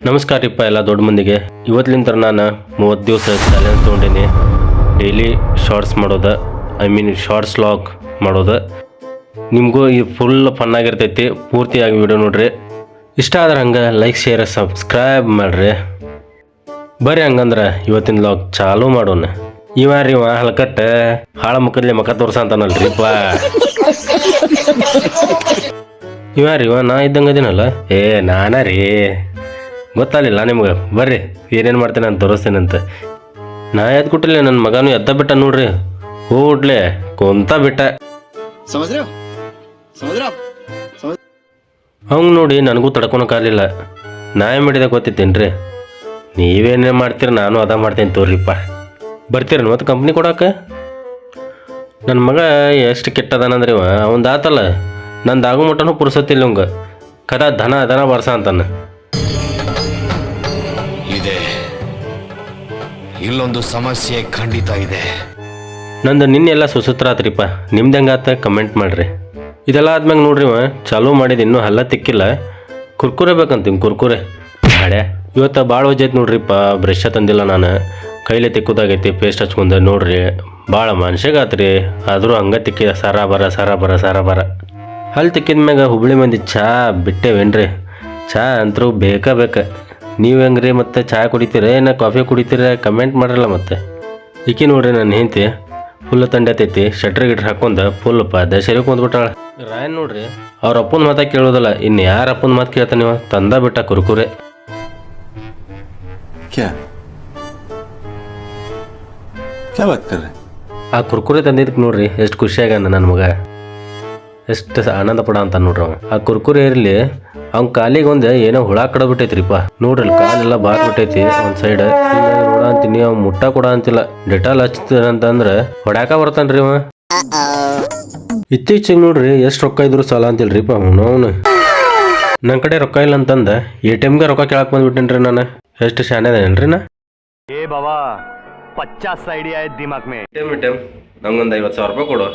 ನಮಸ್ಕಾರ ರೀಪ್ಪ ಎಲ್ಲ ದೊಡ್ಡ ಮಂದಿಗೆ. ಇವತ್ತಿಲಿಂದ ನಾನು 30 ದಿವಸ ಚಾಲೆಂಜ್ ತೊಗೊಂಡೀನಿ. ಡೈಲಿ ಶಾರ್ಟ್ಸ್ ಮಾಡೋದು, ಶಾರ್ಟ್ಸ್ ವ್ಲಾಗ್ ಮಾಡೋದು. ನಿಮಗೂ ಈ ಫುಲ್ ಫನ್ನಾಗಿರ್ತೈತಿ. ಪೂರ್ತಿಯಾಗಿ ವಿಡಿಯೋ ನೋಡ್ರಿ. ಇಷ್ಟ ಆದ್ರೆ ಹಂಗೆ ಲೈಕ್ ಶೇರ್ ಸಬ್ಸ್ಕ್ರೈಬ್ ಮಾಡಿರಿ. ಬರ್ರಿ ಹಂಗಂದ್ರೆ ಇವತ್ತಿನ ವ್ಲಾಗ್ ಚಾಲೂ ಮಾಡೋಣ. ಇವ ಹಲಕಟ್ಟ ಹಾಳ ಮುಖದ್ಲೆ ಮಕ ತೋರ್ಸ ಅಂತಾನಲ್ರಿಪ್ಪ. ಇವ ನಾ ಇದ್ದಂಗೆ ಅದೇನಲ್ಲ. ನಾನ ರೀ ಗೊತ್ತಾಗಲಿಲ್ಲ ನಿಮ್ಗೆ. ಬರ್ರಿ ಏನೇನು ಮಾಡ್ತೇನೆ ನಾನು ತೋರಿಸ್ತೇನೆ ಅಂತ. ನಾ ಎದ್ದು ಕೊಟ್ಟಿಲ್ಲ, ನನ್ನ ಮಗನೂ ಎದ್ದ ಬಿಟ್ಟ ನೋಡ್ರಿ. ಹೋಗ್ಲೆ ಕೊಂತ ಬಿಟ್ಟ. ಹಂಗೆ ನೋಡಿ ನನಗೂ ತಡ್ಕೊಳಕ್ಕಾಗಲಿಲ್ಲ. ನಾ ಏನು ಮಾಡಿದೆ ಗೊತ್ತಿತ್ತೇನ್ರಿ? ನೀವೇನೇ ಮಾಡ್ತೀರಿ ನಾನು ಅದ ಮಾಡ್ತೇನೆ ತೋರಿಪ್ಪ. ಬರ್ತೀರಿ ಮತ್ತು ಕಂಪ್ನಿ ಕೊಡೋಕೆ? ನನ್ನ ಮಗ ಎಷ್ಟು ಕೆಟ್ಟದಾನಂದ್ರಿ ಇವ. ಅವಂದು ಆತಲ್ಲ, ನಂದು ಆಗೋ ಮಟ್ಟನೂ ಪುರ್ಸತ್ತಿಲ್ಲ ಅವಂಗೆ. ಕದಾ ದನ ಬರ್ಸ ಅಂತಾನೆ. ಇಲ್ಲೊಂದು ಸಮಸ್ಯೆ ಖಂಡಿತ ಇದೆ. ನಂದು ನಿನ್ನೆಲ್ಲ ಸುಸೂತ್ರ ಆತ್ರಿಪ್ಪ. ನಿಮ್ದು ಹೆಂಗಾತ ಕಮೆಂಟ್ ಮಾಡಿರಿ. ಇದೆಲ್ಲ ಆದ್ಮ್ಯಾಗ ನೋಡ್ರಿ ಇವ ಚಾಲೂ ಮಾಡಿದ ಇನ್ನೂ ಹಲ್ಲ ತಿಕ್ಕಿಲ್ಲ. ಕುರ್ಕುರೆ ಬೇಕಂತೀನಿ, ಕುರ್ಕುರೆ ಹಾಡೆ. ಇವತ್ತು ಭಾಳ ವಜ್ಜೈತೆ ನೋಡ್ರಿಪ್ಪ. ಬ್ರಷ್ ತಂದಿಲ್ಲ ನಾನು, ಕೈಲೇ ತಿಕ್ಕೋದಾಗೈತಿ. ಪೇಸ್ಟ್ ಹಚ್ಕೊಂಡೆ ನೋಡ್ರಿ. ಭಾಳ ಮನುಷ್ಯಗಾತ್ರಿ. ಆದರೂ ಹಂಗೆ ತಿಕ್ಕಿದ ಸಾರ ಬರ. ಹಲ್ಲು ತಿಕ್ಕಿದ ಮ್ಯಾಗ ಹುಬ್ಳಿ ಮಂದಿ ಚಹಾ ಬಿಟ್ಟೇವೇನ್ರಿ? ಚಹಾ ಅಂತರೂ ಬೇಕಾ. ನೀವು ಹೆಂಗ್ರಿ ಮತ್ತೆ ಚಹಾ ಕುಡಿತೀರ ಏನ ಕಾಫಿ ಕುಡಿತೀರ? ಕಮೆಂಟ್ ಮಾಡ್ರಲ್ಲ. ಮತ್ತೆ ಈಕಿ ನೋಡ್ರಿ ನನ್ನ ಹೆಂಡತಿ ಫುಲ್ ತಂಡತೈತಿ. ಶಟ್ರ್ ಹಾಕೊಂಡ ಫುಲ್ ದಶರಿ ಕುಂದ್ಬಿಟ್ಟಾಳ. ರಾಯನ್ ನೋಡ್ರಿ ಅವ್ರ ಅಪ್ಪನ ಮಾತಾ ಕೇಳೋದಲ್ಲ, ಇನ್ನು ಯಾರ ಅಪ್ಪನ ಮಾತು ಕೇಳ್ತಾನೆ ನೀವು? ತಂದ ಬಿಟ್ಟ ಕುರ್ಕುರೆ. ಆ ಕುರ್ಕುರೆ ತಂದಿದ್ದಕ್ಕೆ ನೋಡ್ರಿ ಎಷ್ಟು ಖುಷಿಯಾಗಾನ ನನ್ನ ಮಗ. ಎಷ್ಟು ಆನಂದ ಪಡ ಅಂತ ನೋಡ್ರಿ ಅವ. ಆ ಕುರ್ಕುರೆ ಇರಲಿ, ಅವ್ನ ಕಾಲಿಗೆ ಒಂದು ಏನೋ ಹುಳ ಕಡಬಿಟ್ಟೈತ್ರಿಪ್ಪ. ನೋಡ್ರಿ ಕಾಲೆಲ್ಲ ಬಾತ್ ಬಿಟ್ಟೈತಿ ಒಂದು ಸೈಡ್. ನೋಡ ಅಂತೀನಿ, ಅವ್ ಮುಟ್ಟ ಕೊಡ ಅಂತಿಲ್ಲ. ಡೆಟಾಲ್ ಹಚ್ತೀರಂತಂದ್ರೆ ಹೊಡ್ಯಾಕ ಬರ್ತಾನ್ರಿ ಅವ. ಇತ್ತೀಚೆಗೆ ನೋಡ್ರಿ ಎಷ್ಟು ರೊಕ್ಕ ಇದ್ರು ಸಾಲ ಅಂತಿಲ್ರಿಪ್ಪ ಅವನು. ನನ್ನ ಕಡೆ ರೊಕ್ಕ ಇಲ್ಲ ಅಂತಂದ ATMಗೆ ರೊಕ್ಕ ಕೇಳಕ್ ಬಂದ್ಬಿಟ್ಟೇನ್ರಿ ನಾನು. ಎಷ್ಟು ಶಾನೆ ಅದೇನ್ರಿ ನಾ? ಏ ಬಾಬಾ 50 ಐಡಿಯಾ ಐತ್ ದಿಮಾಕ್ ಮೇ. ATM ನಂಗೊಂದು 50,000 ರೂಪಾಯಿ ಕೊಡು.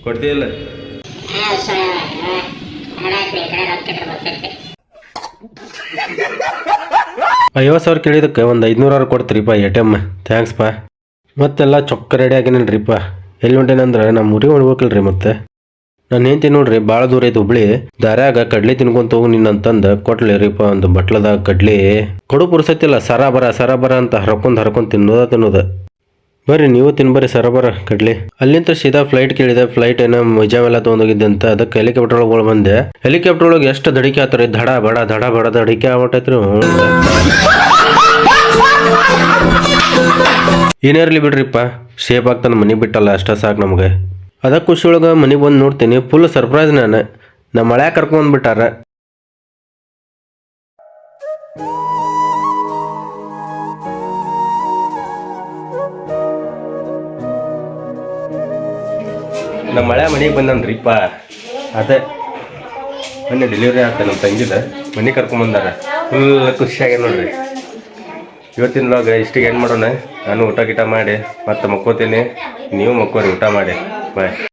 ಕೊಡ್ತೀಯಲ್ಲ? 50,000 ಕೇಳಿದಕ್ಕೆ ಒಂದು 500 ಕೊಡ್ತೀರಿಪ್ಪ ATM. ಥ್ಯಾಂಕ್ಸ್ ಪಾ. ಮತ್ತೆಲ್ಲ ಚೊಕ್ಕ ರೆಡಿ ಆಗಿನಲ್ರಿಪ್ಪ. ಎಲ್ಲಿ ಹೊಂಟೇನಂದ್ರೆ ನಮ್ಮ ಊರಿಗೆ ಹೊಡ್ಬೇಕಲ್ರಿ. ಮತ್ತೆ ನಾನು ಹೆಂಡ್ತಿ ನೋಡ್ರಿ ಭಾಳ ದೂರ ಐತೆ ಹುಬ್ಳಿ. ದಾರ್ಯಾಗ ಕಡ್ಲಿ ತಿನ್ಕೊಂತ ಹೋಗಿ ನಿನ್ನಂತಂದು ಕೊಟ್ಲಿರಿಪ್ಪ ಒಂದು ಬಟ್ಲದಾಗ ಕಡ್ಲಿ. ಕೊಡು ಪುರ್ಸತ್ತಿಲ್ಲ. ಸರ ಬರ ಅಂತ ಹರ್ಕೊಂಡ್ ತಿನ್ನೋದ. ಬರ್ರಿ ನೀವು ತಿನ್ಬರ್ರಿ ಸರಬರ ಕಡ್ಲಿ. ಅಲ್ಲಿಂದ ಸೀದಾ ಫ್ಲೈಟ್ ಕೇಳಿದೆ. ಫ್ಲೈಟ್ ಏನೋ ಮುಜಾವೆಲ್ಲ ತೊಗೊಂಡೋಗಿದ್ದೆ ಅಂತ ಅದಕ್ಕೆ ಹೆಲಿಕಾಪ್ಟರ್ ಒಳಗೆ ಬಂದೆ. ಹೆಲಿಕಾಪ್ಟರ್ ಒಳಗೆ ಎಷ್ಟು ದಡಿಕೆ ಆತ್ರಿ. ದಡ ಬಡ ದಡಿಕೆ ಆಗ್ಬಿಟ್ಟೈತ್ರಿ. ಏನೇರ್ಲಿ ಬಿಡ್ರಿಪ್ಪ, ಶೇಪ್ ಆಗ್ತಾನೆ. ಮನೆ ಬಿಟ್ಟಲ್ಲ, ಅಷ್ಟ ಸಾಕು ನಮ್ಗೆ. ಅದಕ್ಕೆ ಖುಷಿ ಒಳಗೆ ಮನೆಗೆ ಬಂದು ನೋಡ್ತೀನಿ, ಫುಲ್ ಸರ್ಪ್ರೈಸ್. ನಮ್ಮ ಮಳೆ ಕರ್ಕೊಂಡ್ಬಿಟ್ಟಾರ. ನಮ್ಮ ಮನೆಗೆ ಬಂದನ್ರಿಪ್ಪ. ಅದೇ ಮೊನ್ನೆ ಡೆಲಿವರಿ ಆಗ್ತಾನೆ ನಮ್ಮ ತಂಗಿದ. ಮನೆ ಕರ್ಕೊಂಬಂದಾರ. ಫುಲ್ ಖುಷಿಯಾಗಿ ನೋಡ್ರಿ. ಇವತ್ತಿನ ವ್ಲಾಗ್ ಇಷ್ಟಿಗೆ ಏನು ಮಾಡೋಣ. ನಾನು ಊಟ ಮಾಡಿ ಮತ್ತೆ ಮಕ್ಕೋತೀನಿ. ನೀವು ಮಕ್ಕೋರಿ ಊಟ ಮಾಡಿ. ಬಾಯ್.